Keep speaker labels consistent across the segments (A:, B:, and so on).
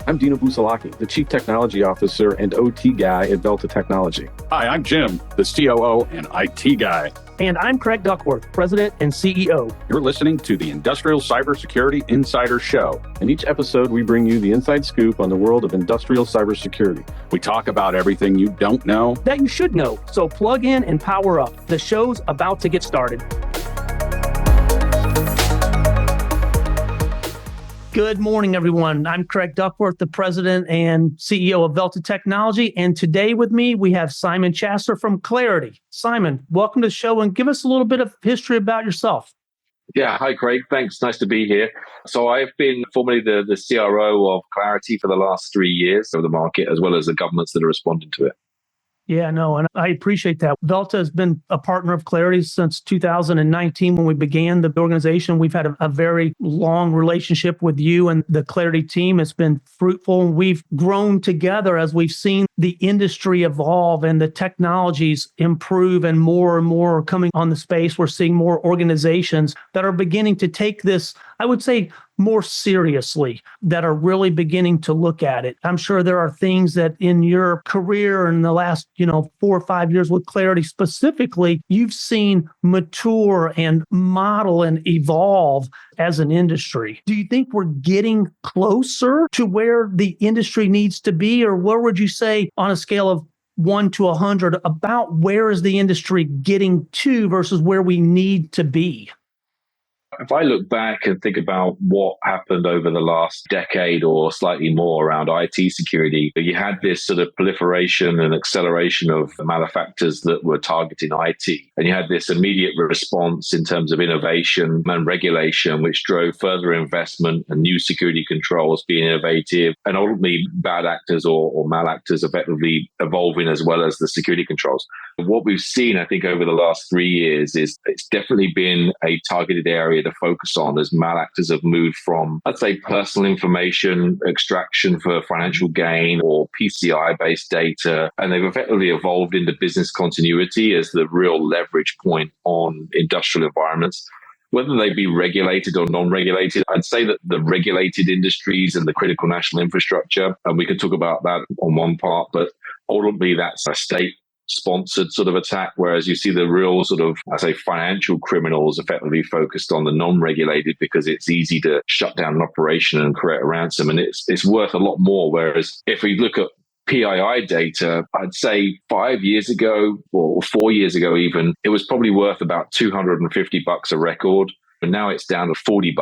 A: I'm Dino Busalaki, the Chief Technology Officer and OT guy at Velta Technology.
B: Hi, I'm Jim, the COO and IT guy.
C: And I'm Craig Duckworth, President and CEO.
B: You're listening to the Industrial Cybersecurity Insider Show.
A: In each episode, we bring you the inside scoop on the world of industrial cybersecurity.
B: We talk about everything you don't know
C: that you should know. So plug in and power up. The show's about to get started. Good morning, everyone. I'm Craig Duckworth, the President and CEO of Velta Technology. And today with me, we have Simon Chassar from Claroty. Simon, welcome to the show and give us a little bit of history about yourself.
D: Yeah, hi, Craig. Thanks. Nice to be here. So I've been formerly the CRO of Claroty for the last 3 years of the market, as well as the governments that are responding to it.
C: Yeah, no, and I appreciate that. Velta has been a partner of Claroty since 2019 when we began the organization. We've had a very long relationship with you and the Claroty team. It's been fruitful. We've grown together as we've seen the industry evolve and the technologies improve and more are coming on the space. We're seeing more organizations that are beginning to take this, I would say, more seriously, that are really beginning to look at it. I'm sure there are things that in your career in the last, 4 or 5 years with Claroty specifically, you've seen mature and model and evolve as an industry. Do you think we're getting closer to where the industry needs to be? Or where would you say on a scale of 1 to 100 about where is the industry getting to versus where we need to be?
D: If I look back and think about what happened over the last decade or slightly more around IT security, you had this sort of proliferation and acceleration of malefactors that were targeting IT. And you had this immediate response in terms of innovation and regulation, which drove further investment and new security controls being innovative, and ultimately bad actors or malactors effectively evolving as well as the security controls. What we've seen, I think, over the last 3 years is it's definitely been a targeted area to focus on as malactors have moved from, I'd say, personal information extraction for financial gain or PCI-based data, and they've effectively evolved into business continuity as the real leverage point on industrial environments. Whether they be regulated or non-regulated, I'd say that the regulated industries and the critical national infrastructure, and we could talk about that on one part, but ultimately that's a state-sponsored sort of attack, whereas you see the real sort of, I say, financial criminals effectively focused on the non-regulated because it's easy to shut down an operation and create a ransom, and it's worth a lot more. Whereas if we look at PII data, I'd say 5 years ago or 4 years ago even, it was probably worth about $250 a record. And now it's down to $40.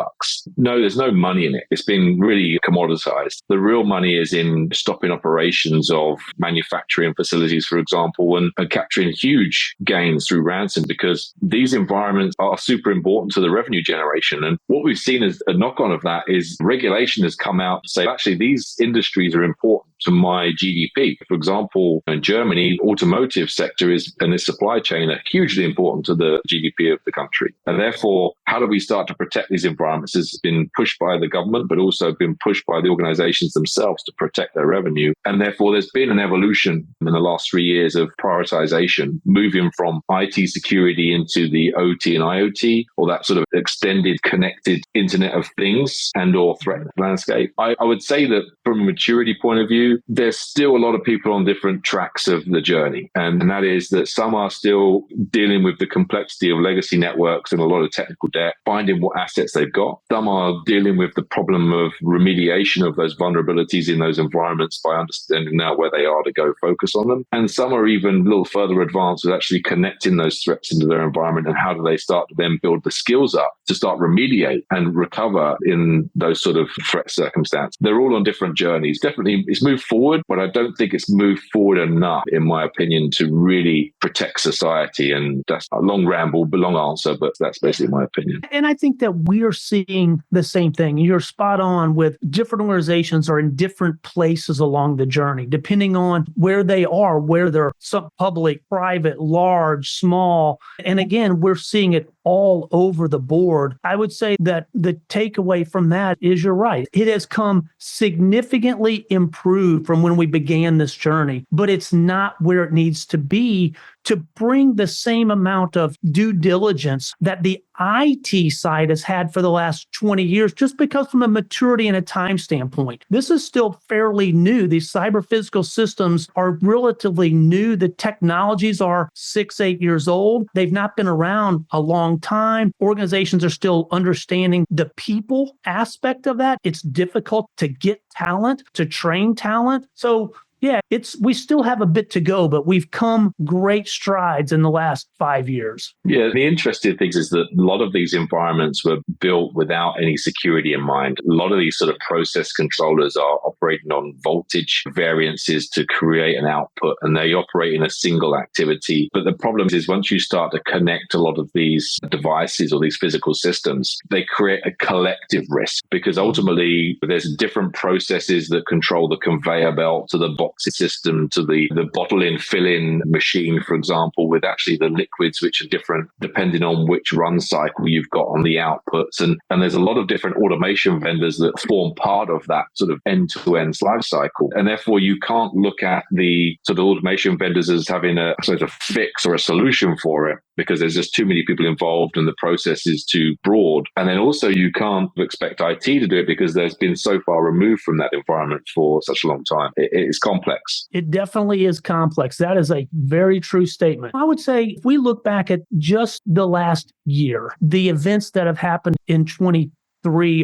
D: No, there's no money in it. It's been really commoditized. The real money is in stopping operations of manufacturing facilities, for example, and capturing huge gains through ransom, because these environments are super important to the revenue generation. And what we've seen as a knock-on of that is regulation has come out to say, actually, these industries are important to my GDP. For example, in Germany, automotive sector and its supply chain are hugely important to the GDP of the country. And therefore, how do we start to protect these environments has been pushed by the government, but also been pushed by the organizations themselves to protect their revenue. And therefore, there's been an evolution in the last 3 years of prioritization, moving from IT security into the OT and IoT, or that sort of extended connected Internet of Things and or threat landscape. I would say that from a maturity point of view, there's still a lot of people on different tracks of the journey. And that is that some are still dealing with the complexity of legacy networks and a lot of technical debt, finding what assets they've got. Some are dealing with the problem of remediation of those vulnerabilities in those environments by understanding now where they are to go focus on them. And some are even a little further advanced with actually connecting those threats into their environment, and how do they start to then build the skills up to start remediate and recover in those sort of threat circumstances. They're all on different journeys. Definitely it's moved forward, but I don't think it's moved forward enough, in my opinion, to really protect society. And that's a long ramble, but long answer, but that's basically my opinion.
C: And I think that we are seeing the same thing. You're spot on with different organizations are in different places along the journey, depending on where they are, where they're public, private, large, small. And again, we're seeing it all over the board. I would say that the takeaway from that is you're right. It has come significantly improved from when we began this journey, but it's not where it needs to be to bring the same amount of due diligence that the IT side has had for the last 20 years, just because from a maturity and a time standpoint. This is still fairly new. These cyber physical systems are relatively new. The technologies are 6-8 years old. They've not been around a long time. Organizations are still understanding the people aspect of that. It's difficult to get talent, to train talent. So yeah, we still have a bit to go, but we've come great strides in the last 5 years.
D: Yeah, the interesting thing is that a lot of these environments were built without any security in mind. A lot of these sort of process controllers are operating on voltage variances to create an output, and they operate in a single activity. But the problem is once you start to connect a lot of these devices or these physical systems, they create a collective risk, because ultimately there's different processes that control the conveyor belt to the box system to the bottle in fill in machine, for example, with actually the liquids which are different depending on which run cycle you've got on the outputs. And there's a lot of different automation vendors that form part of that sort of end-to-end life cycle. And therefore you can't look at the sort of automation vendors as having a sort of fix or a solution for it, because there's just too many people involved and the process is too broad. And then also you can't expect IT to do it because there's been so far removed from that environment for such a long time. It's complex.
C: It definitely is complex. That is a very true statement. I would say if we look back at just the last year, the events that have happened in 2023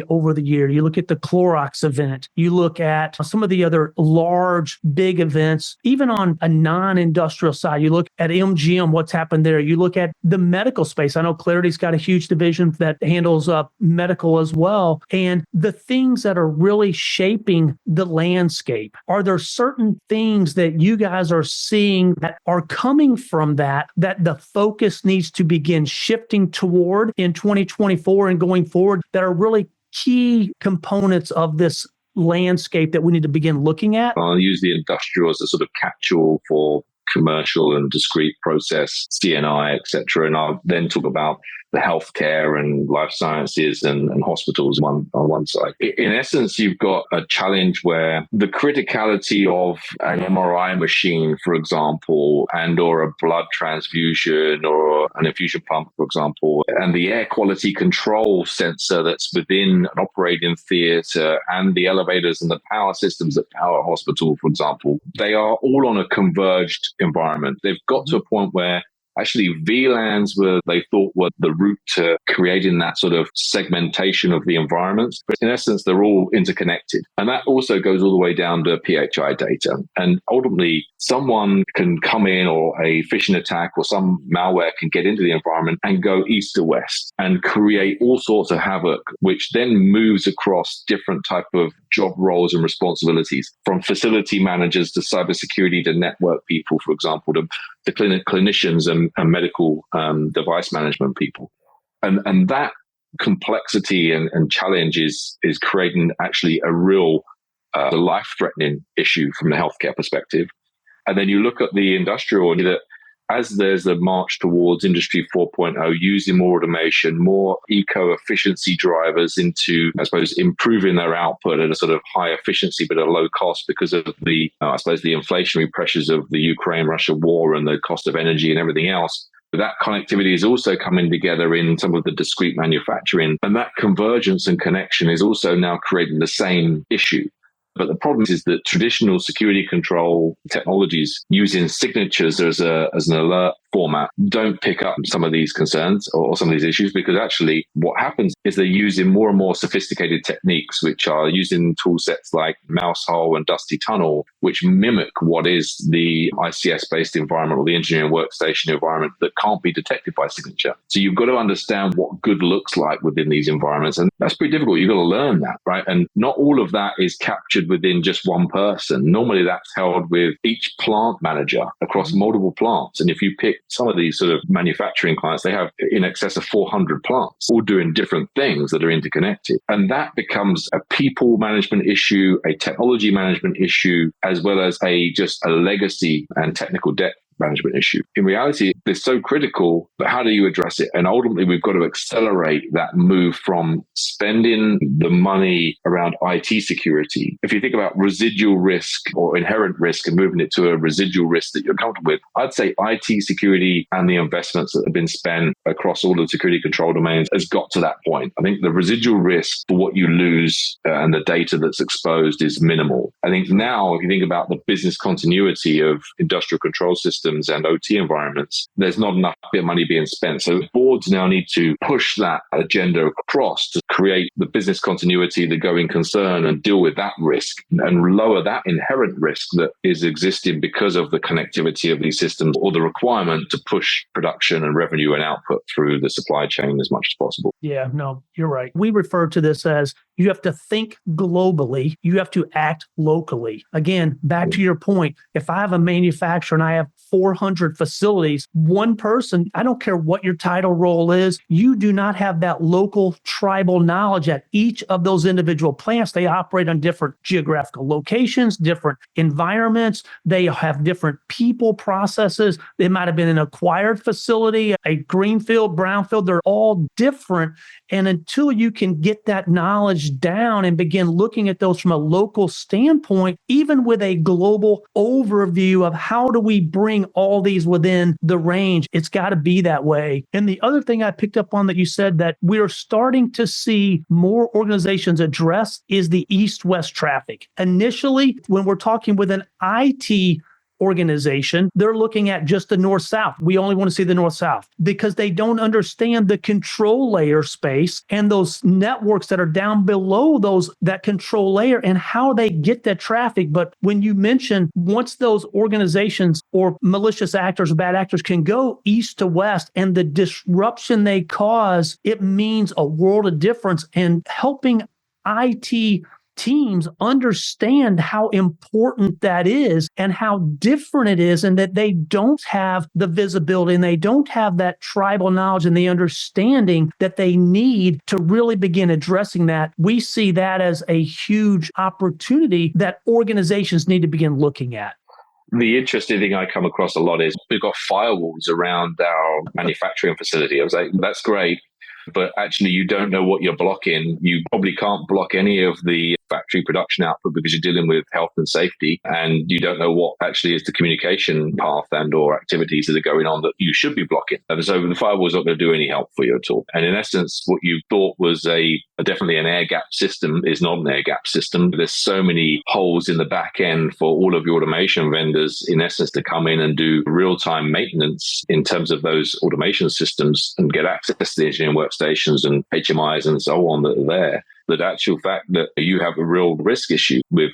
C: over the year. You look at the Clorox event. You look at some of the other large, big events, even on a non-industrial side. You look at MGM, what's happened there. You look at the medical space. I know Claroty's got a huge division that handles medical as well. And the things that are really shaping the landscape, are there certain things that you guys are seeing that are coming from that the focus needs to begin shifting toward in 2024 and going forward that are really key components of this landscape that we need to begin looking at?
D: I'll use the industrial as a sort of catch-all for commercial and discrete process, CNI, etc. And I'll then talk about the healthcare and life sciences and hospitals on one side. In essence, you've got a challenge where the criticality of an MRI machine, for example, and or a blood transfusion or an infusion pump, for example, and the air quality control sensor that's within an operating theatre and the elevators and the power systems that power a hospital, for example, they are all on a converged environment. They've got to a point where actually VLANs they thought were the route to creating that sort of segmentation of the environments. But in essence, they're all interconnected. And that also goes all the way down to PHI data. And ultimately, someone can come in, or a phishing attack or some malware can get into the environment and go east to west and create all sorts of havoc, which then moves across different type of job roles and responsibilities, from facility managers to cybersecurity to network people, for example, to the clinicians and medical device management people. And that complexity and challenge is creating actually a real life-threatening issue from the healthcare perspective. And then you look at the industrial, that as there's a march towards Industry 4.0, using more automation, more eco-efficiency drivers into, I suppose, improving their output at a sort of high efficiency but at a low cost because of the, I suppose, the inflationary pressures of the Ukraine-Russia war and the cost of energy and everything else. That connectivity is also coming together in some of the discrete manufacturing. And that convergence and connection is also now creating the same issue. But the problem is that traditional security control technologies using signatures as an alert format don't pick up some of these concerns or some of these issues, because actually what happens is they're using more and more sophisticated techniques, which are using tool sets like mouse hole and dusty tunnel, which mimic what is the ICS-based environment or the engineering workstation environment that can't be detected by signature. So you've got to understand what good looks like within these environments. And that's pretty difficult. You've got to learn that, right? And not all of that is captured within just one person. Normally that's held with each plant manager across multiple plants. And if you pick some of these sort of manufacturing clients, they have in excess of 400 plants, all doing different things that are interconnected. And that becomes a people management issue, a technology management issue, as well as just a legacy and technical debt management issue. In reality, it's so critical, but how do you address it? And ultimately, we've got to accelerate that move from spending the money around IT security. If you think about residual risk or inherent risk and moving it to a residual risk that you're comfortable with, I'd say IT security and the investments that have been spent across all the security control domains has got to that point. I think the residual risk for what you lose and the data that's exposed is minimal. I think now, if you think about the business continuity of industrial control systems and OT environments, there's not enough money being spent. So boards now need to push that agenda across to create the business continuity, the going concern, and deal with that risk and lower that inherent risk that is existing because of the connectivity of these systems or the requirement to push production and revenue and output through the supply chain as much as possible.
C: Yeah, no, you're right. We refer to this as you have to think globally, you have to act locally. Again, back to your point, if I have a manufacturer and I have 400 facilities, one person, I don't care what your title role is, you do not have that local tribal knowledge at each of those individual plants. They operate on different geographical locations, different environments. They have different people processes. They might have been an acquired facility, a greenfield, brownfield. They're all different. And until you can get that knowledge down and begin looking at those from a local standpoint, even with a global overview of how do we bring all these within the range, it's got to be that way. And the other thing I picked up on that you said that we're starting to see more organizations address is the east-west traffic. Initially, when we're talking with an IT organization, they're looking at just the north-south. We only want to see the north-south because they don't understand the control layer space and those networks that are down below that control layer and how they get that traffic. But when you mention once those organizations or malicious actors or bad actors can go east to west and the disruption they cause, it means a world of difference in helping IT teams understand how important that is and how different it is, and that they don't have the visibility and they don't have that tribal knowledge and the understanding that they need to really begin addressing that. We see that as a huge opportunity that organizations need to begin looking at.
D: The interesting thing I come across a lot is we've got firewalls around our manufacturing facility. I was like, that's great. But actually, you don't know what you're blocking. You probably can't block any of the factory production output because you're dealing with health and safety, and you don't know what actually is the communication path and or activities that are going on that you should be blocking. And so the firewall is not going to do any help for you at all. And in essence, what you thought was definitely an air gap system is not an air gap system. There's so many holes in the back end for all of your automation vendors, in essence, to come in and do real-time maintenance in terms of those automation systems and get access to the engineering workstations and HMIs and so on that are there. The actual fact that you have a real risk issue with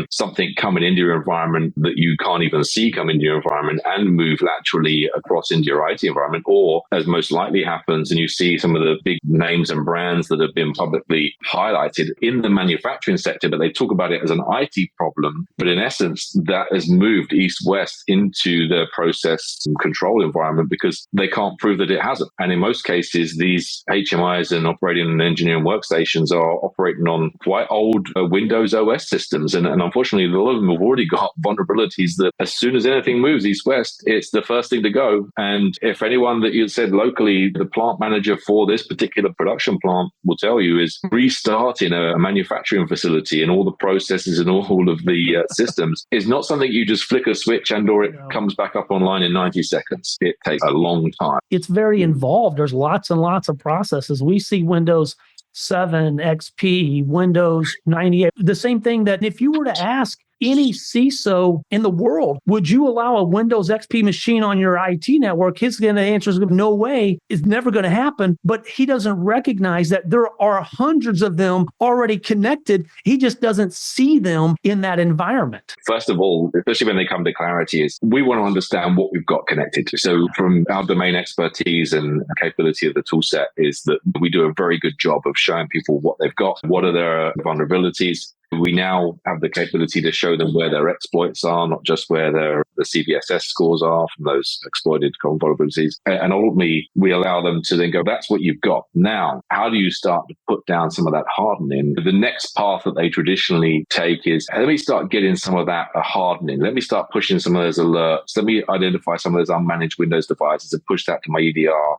D: something coming into your environment that you can't even see come into your environment and move laterally across into your IT environment, or as most likely happens, and you see some of the big names and brands that have been publicly highlighted in the manufacturing sector, but they talk about it as an IT problem. But in essence, that has moved east-west into the process and control environment because they can't prove that it hasn't. And in most cases, these HMIs and operating and engineering workstations are operating on quite old Windows OS systems. And unfortunately, a lot of them have already got vulnerabilities that as soon as anything moves east-west, it's the first thing to go. And if anyone that you said locally, the plant manager for this particular production plant will tell you is restarting a manufacturing facility and all the processes and all of the systems is not something you just flick a switch and or it comes back up online in 90 seconds. It takes a long time.
C: It's very involved. There's lots and lots of processes. We see Windows 7, XP, Windows 98. The same thing that if you were to ask any CISO in the world, would you allow a Windows XP machine on your IT network? His answer is no way. It's never going to happen. But he doesn't recognize that there are hundreds of them already connected. He just doesn't see them in that environment.
D: First of all, especially when they come to Claroty, is we want to understand what we've got connected to. So from our domain expertise and capability of the tool set is that we do a very good job of showing people what they've got, what are their vulnerabilities, We now have the capability to show them where their exploits are, not just where the CVSS scores are from those exploited vulnerabilities. And ultimately, we allow them to then go, that's what you've got. Now, how do you start to put down some of that hardening? The next path that they traditionally take is, let me start getting some of that hardening. Let me start pushing some of those alerts. Let me identify some of those unmanaged Windows devices and push that to my EDR.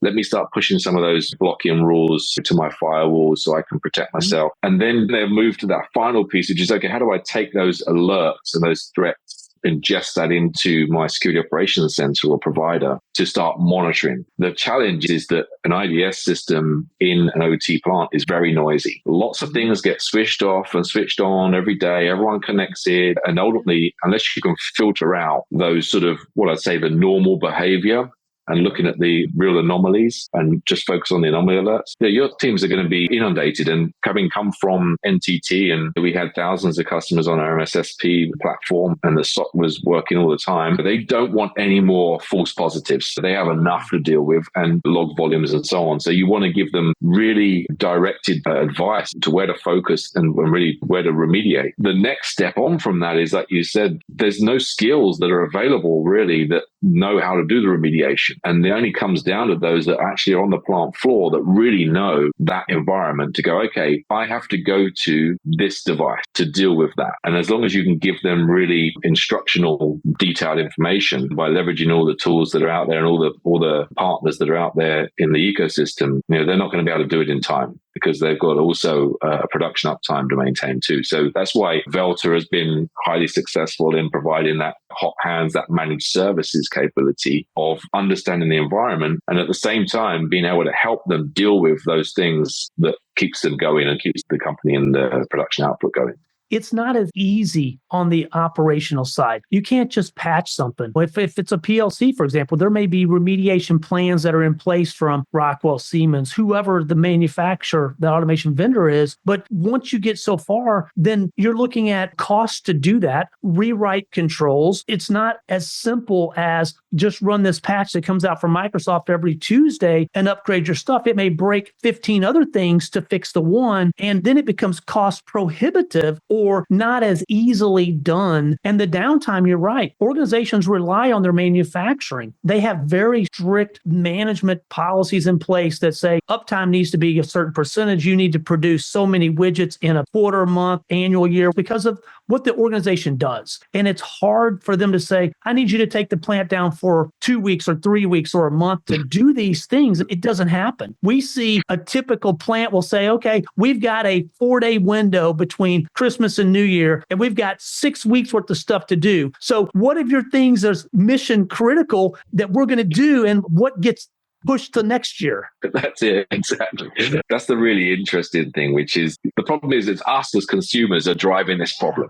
D: Let me start pushing some of those blocking rules to my firewalls so I can protect myself. And then they'll move to that final piece, which is, okay, how do I take those alerts and those threats, ingest that into my security operations center or provider to start monitoring? The challenge is that an IDS system in an OT plant is very noisy. Lots of things get switched off and switched on every day. Everyone connects it. And ultimately, unless you can filter out those sort of, what I'd say, the normal behavior, and looking at the real anomalies and just focus on the anomaly alerts, your teams are going to be inundated. And having come from NTT, and we had thousands of customers on our MSSP platform, and the SOC was working all the time, they don't want any more false positives. They have enough to deal with, and log volumes and so on. So you want to give them really directed advice to where to focus and really where to remediate. The next step on from that is, like you said, there's no skills that are available really that know how to do the remediation. And it only comes down to those that actually are on the plant floor that really know that environment to go, okay, I have to go to this device to deal with that. And as long as you can give them really instructional, detailed information by leveraging all the tools that are out there and all the partners that are out there in the ecosystem, they're not going to be able to do it in time, because they've got also a production uptime to maintain too. So that's why Velta has been highly successful in providing that hot hands, that managed services capability of understanding the environment, and at the same time being able to help them deal with those things that keeps them going and keeps the company and the production output going.
C: It's not as easy on the operational side. You can't just patch something. If it's a PLC, for example, there may be remediation plans that are in place from Rockwell, Siemens, whoever the manufacturer, the automation vendor is. But once you get so far, then you're looking at costs to do that, rewrite controls. It's not as simple as just run this patch that comes out from Microsoft every Tuesday and upgrade your stuff. It may break 15 other things to fix the one, and then it becomes cost prohibitive or not as easily done. And the downtime, you're right. Organizations rely on their manufacturing. They have very strict management policies in place that say uptime needs to be a certain percentage. You need to produce so many widgets in a quarter, month, annual year because of what the organization does. And it's hard for them to say, I need you to take the plant down for 2 weeks or 3 weeks or a month to do these things. It doesn't happen. We see a typical plant will say, okay, we've got a 4-day window between Christmas and New Year, and we've got 6 weeks worth of stuff to do. So what of your things is mission critical that we're going to do, and what gets pushed to next year?
D: That's it, exactly. That's the really interesting thing, which is the problem is it's us as consumers are driving this problem.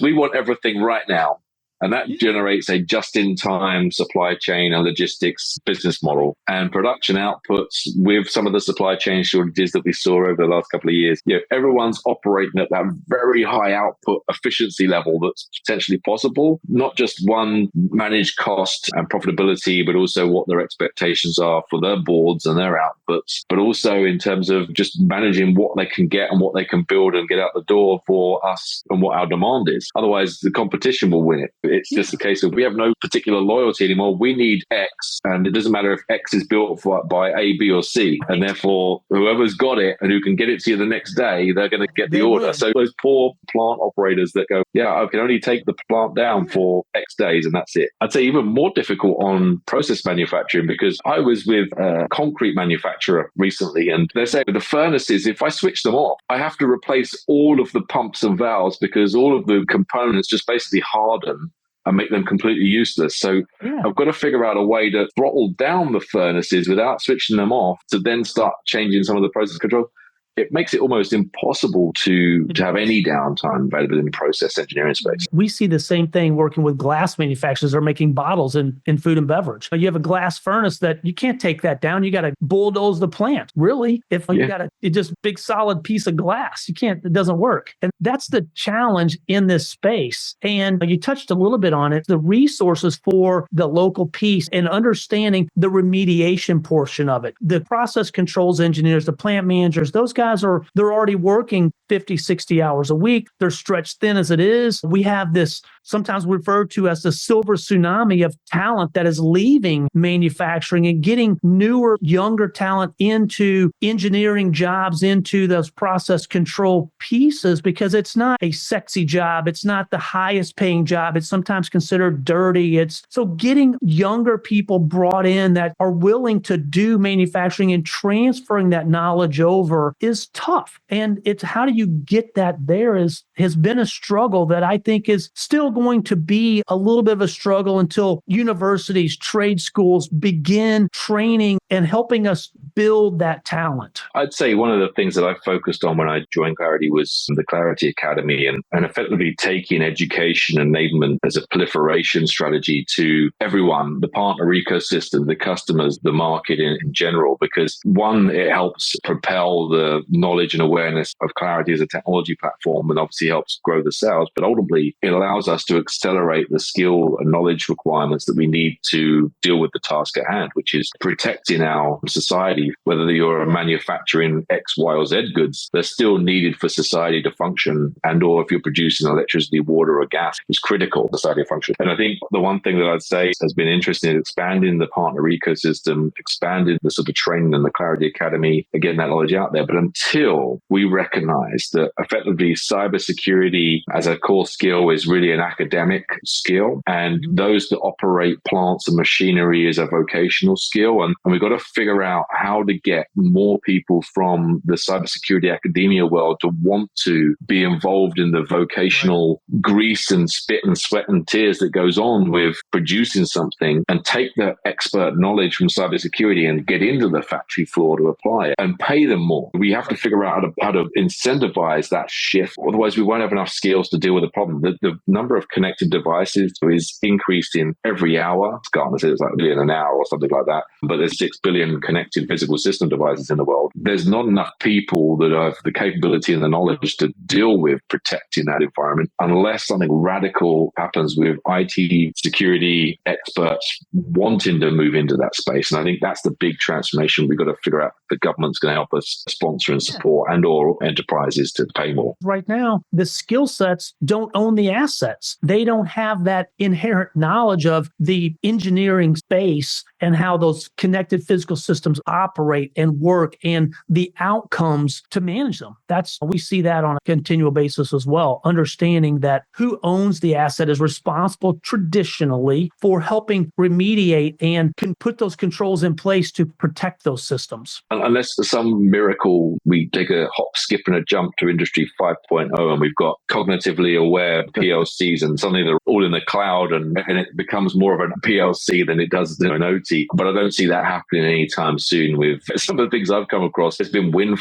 D: We want everything right now. And that generates a just-in-time supply chain and logistics business model, and production outputs with some of the supply chain shortages that we saw over the last couple of years. Everyone's operating at that very high output efficiency level that's potentially possible, not just one managed cost and profitability, but also what their expectations are for their boards and their outputs, but also in terms of just managing what they can get and what they can build and get out the door for us and what our demand is. Otherwise, the competition will win it. It's just a case of we have no particular loyalty anymore. We need X, and it doesn't matter if X is built by A, B, or C. And therefore, whoever's got it and who can get it to you the next day, they're going to get the order. So those poor plant operators that go, yeah, I can only take the plant down for X days and that's it. I'd say even more difficult on process manufacturing, because I was with a concrete manufacturer recently, and they're saying with the furnaces, if I switch them off, I have to replace all of the pumps and valves because all of the components just basically harden and make them completely useless. So I've got to figure out a way to throttle down the furnaces without switching them off to then start changing some of the process control. It makes it almost impossible to have any downtime available in the process engineering space.
C: We see the same thing working with glass manufacturers that are making bottles in food and beverage. You have a glass furnace that you can't take that down. You got to bulldoze the plant. Really? If you got a just big solid piece of glass, you can't, it doesn't work. And that's the challenge in this space. And you touched a little bit on it, the resources for the local piece and understanding the remediation portion of it. The process controls engineers, the plant managers, those guys they're already working 50, 60 hours a week. They're stretched thin as it is. We have this sometimes referred to as the silver tsunami of talent that is leaving manufacturing and getting newer, younger talent into engineering jobs, into those process control pieces, because it's not a sexy job. It's not the highest paying job. It's sometimes considered dirty. So getting younger people brought in that are willing to do manufacturing and transferring that knowledge over is tough. And it's how do you get that there has been a struggle that I think is still going to be a little bit of a struggle until universities, trade schools begin training and helping us build that talent.
D: I'd say one of the things that I focused on when I joined Claroty was the Claroty Academy and effectively taking education enablement as a proliferation strategy to everyone, the partner ecosystem, the customers, the market in general, because one, it helps propel the knowledge and awareness of Claroty as a technology platform and obviously helps grow the sales, but ultimately it allows us to accelerate the skill and knowledge requirements that we need to deal with the task at hand, which is protecting our society. Whether you're manufacturing X, Y, or Z goods, they're still needed for society to function, and or if you're producing electricity, water, or gas, it's critical to society to function. And I think the one thing that I'd say has been interesting is expanding the partner ecosystem, expanding the sort of training in the Claroty Academy, and getting that knowledge out there. But until we recognize that effectively cybersecurity as a core skill is really an academic skill, and those that operate plants and machinery is a vocational skill, and we've got to figure out how to get more people from the cybersecurity academia world to want to be involved in the vocational grease and spit and sweat and tears that goes on with producing something, and take the expert knowledge from cybersecurity and get into the factory floor to apply it and pay them more. We have to figure out how to incentivize that shift. Otherwise, we won't have enough skills to deal with the problem. The number of connected devices is increasing every hour. Gartner says it's like a billion an hour or something like that. But there's 6 billion connected physical system devices in the world. There's not enough people that have the capability and the knowledge to deal with protecting that environment unless something radical happens with IT security experts wanting to move into that space. And I think that's the big transformation we've got to figure out. The government's going to help us sponsor and support, and or enterprises to pay more.
C: Right now, the skill sets don't own the assets. They don't have that inherent knowledge of the engineering space and how those connected physical systems operate and work and the outcomes to manage them. We see that on a continual basis as well. Understanding that who owns the asset is responsible traditionally for helping remediate and can put those controls in place to protect those systems.
D: Unless for some miracle we take a hop, skip, and a jump to Industry 5.0 and we've got cognitively aware PLCs and suddenly they're all in the cloud and it becomes more of a PLC than it does an OT. But I don't see that happening anytime soon. With some of the things I've come across, there's been wind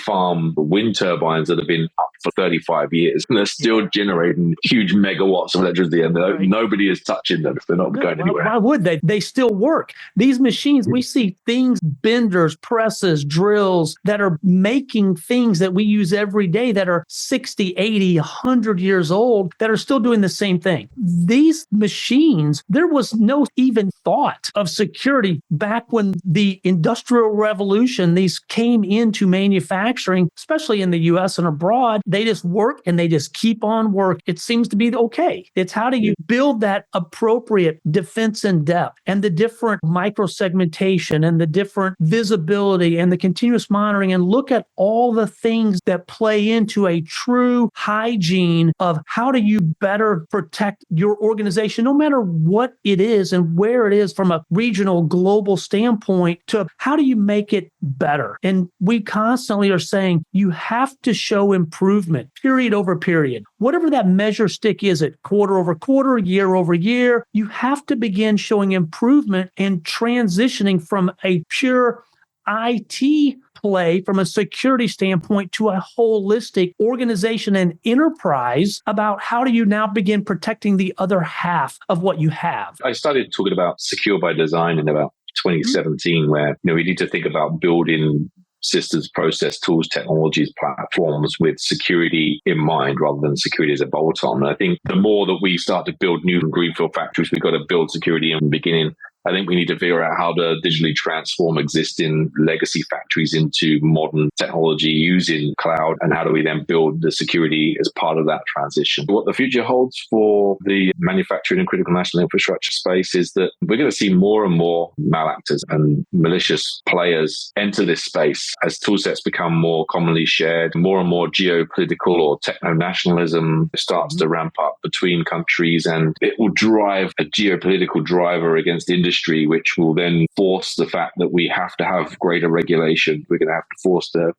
D: turbines that have been up for 35 years and they're still generating huge megawatts of electricity and nobody is touching them. They're not going anywhere.
C: Why would they? They still work. These machines, we see things, benders, presses, drills that are making things that we use every day that are 60, 80, 100 years old that are still doing the same thing. These machines, there was no even thought of security back when the Industrial Revolution, these came into manufacturing, especially in the US and abroad. They just work and they just keep on work. It seems to be okay. It's how do you build that appropriate defense in depth and the different micro-segmentation and the different visibility and the continuous monitoring, and look at all the things that play into a true hygiene of how do you better protect your organization, no matter what it is and where it is from a regional, global standpoint, to how do you make it better? And we constantly are saying you have to show improvement, period over period. Whatever that measure stick is, it quarter over quarter, year over year, you have to begin showing improvement and transitioning from a pure IT play from a security standpoint to a holistic organization and enterprise about how do you now begin protecting the other half of what you have.
D: I started talking about secure by design in about 2017, where we need to think about building systems, process, tools, technologies, platforms with security in mind rather than security as a bolt-on. And I think the more that we start to build new greenfield factories, we've got to build security in the beginning I think we need to figure out how to digitally transform existing legacy factories into modern technology using cloud, and how do we then build the security as part of that transition. What the future holds for the manufacturing and critical national infrastructure space is that we're going to see more and more malactors and malicious players enter this space as tool sets become more commonly shared. More and more geopolitical or techno-nationalism starts to ramp up between countries, and it will drive a geopolitical driver against industry, which will then force the fact that we have to have greater regulation. We're going to have to force the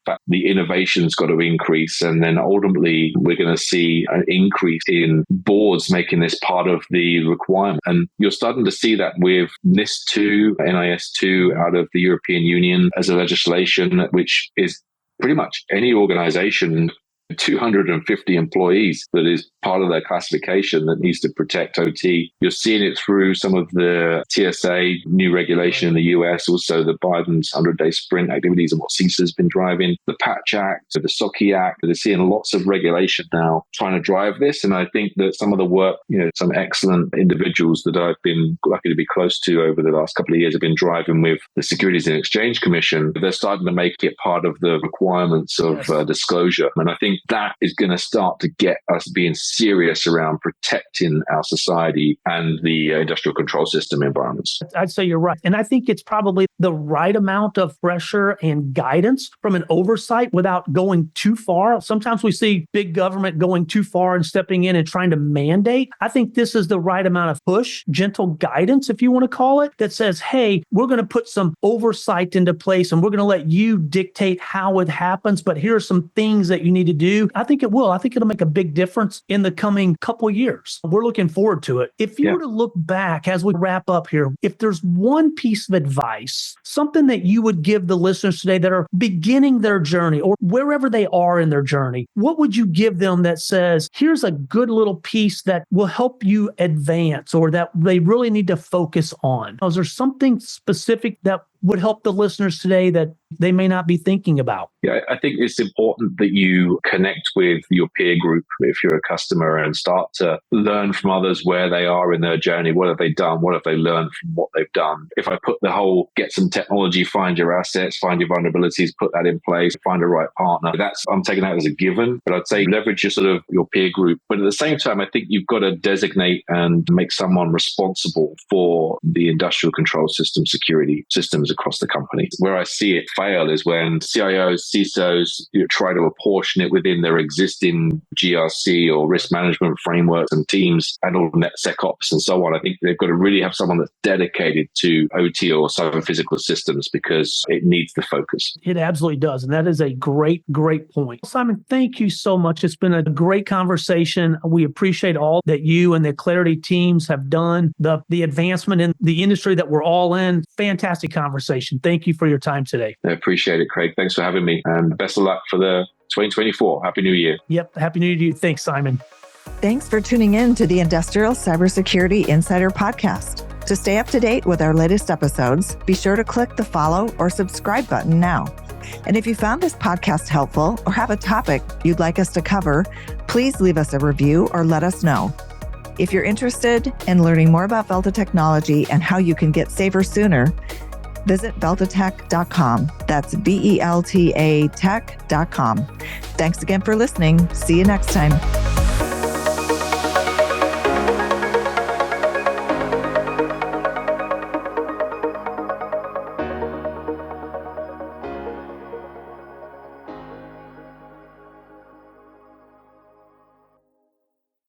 D: fact the innovation's got to increase. And then ultimately, we're going to see an increase in boards making this part of the requirement. And you're starting to see that with NIS2 out of the European Union as a legislation, which is pretty much any organization 250 employees that is part of their classification that needs to protect OT. You're seeing it through some of the TSA new regulation in the US, also the Biden's 100-day sprint activities and what CISA has been driving, the Patch Act, the SOCI Act. They're seeing lots of regulation now trying to drive this. And I think that some of the work, some excellent individuals that I've been lucky to be close to over the last couple of years have been driving with the Securities and Exchange Commission. They're starting to make it part of the requirements of disclosure. And I think that is going to start to get us being serious around protecting our society and the industrial control system environments.
C: I'd say you're right. And I think it's probably the right amount of pressure and guidance from an oversight without going too far. Sometimes we see big government going too far and stepping in and trying to mandate. I think this is the right amount of push, gentle guidance, if you want to call it, that says, hey, we're going to put some oversight into place and we're going to let you dictate how it happens. But here are some things that you need to do. I think it will. I think it'll make a big difference in the coming couple of years. We're looking forward to it. If you were to look back as we wrap up here, if there's one piece of advice, something that you would give the listeners today that are beginning their journey or wherever they are in their journey, what would you give them that says, here's a good little piece that will help you advance or that they really need to focus on? Is there something specific that would help the listeners today that they may not be thinking about?
D: Yeah, I think it's important that you connect with your peer group if you're a customer and start to learn from others where they are in their journey. What have they done? What have they learned from what they've done? If I put the whole get some technology, find your assets, find your vulnerabilities, put that in place, find a right partner, I'm taking that as a given. But I'd say leverage your peer group. But at the same time, I think you've got to designate and make someone responsible for the industrial control system security systems across the company. Where I see it fail is when CIOs, CISOs try to apportion it within their existing GRC or risk management frameworks and teams and all NetSecOps and so on. I think they've got to really have someone that's dedicated to OT or cyber physical systems because it needs the focus.
C: It absolutely does. And that is a great, great point. Simon, thank you so much. It's been a great conversation. We appreciate all that you and the Claroty teams have done, the advancement in the industry that we're all in. Fantastic conversation. Thank you for your time today.
D: I appreciate it, Craig. Thanks for having me, and best of luck for the 2024. Happy New Year.
C: Yep. Happy New Year to you. Thanks, Simon.
E: Thanks for tuning in to the Industrial Cybersecurity Insider Podcast. To stay up to date with our latest episodes, be sure to click the follow or subscribe button now. And if you found this podcast helpful or have a topic you'd like us to cover, please leave us a review or let us know. If you're interested in learning more about Velta technology and how you can get safer sooner, visit veltatech.com. That's BELTA tech.com. Thanks again for listening. See you next time.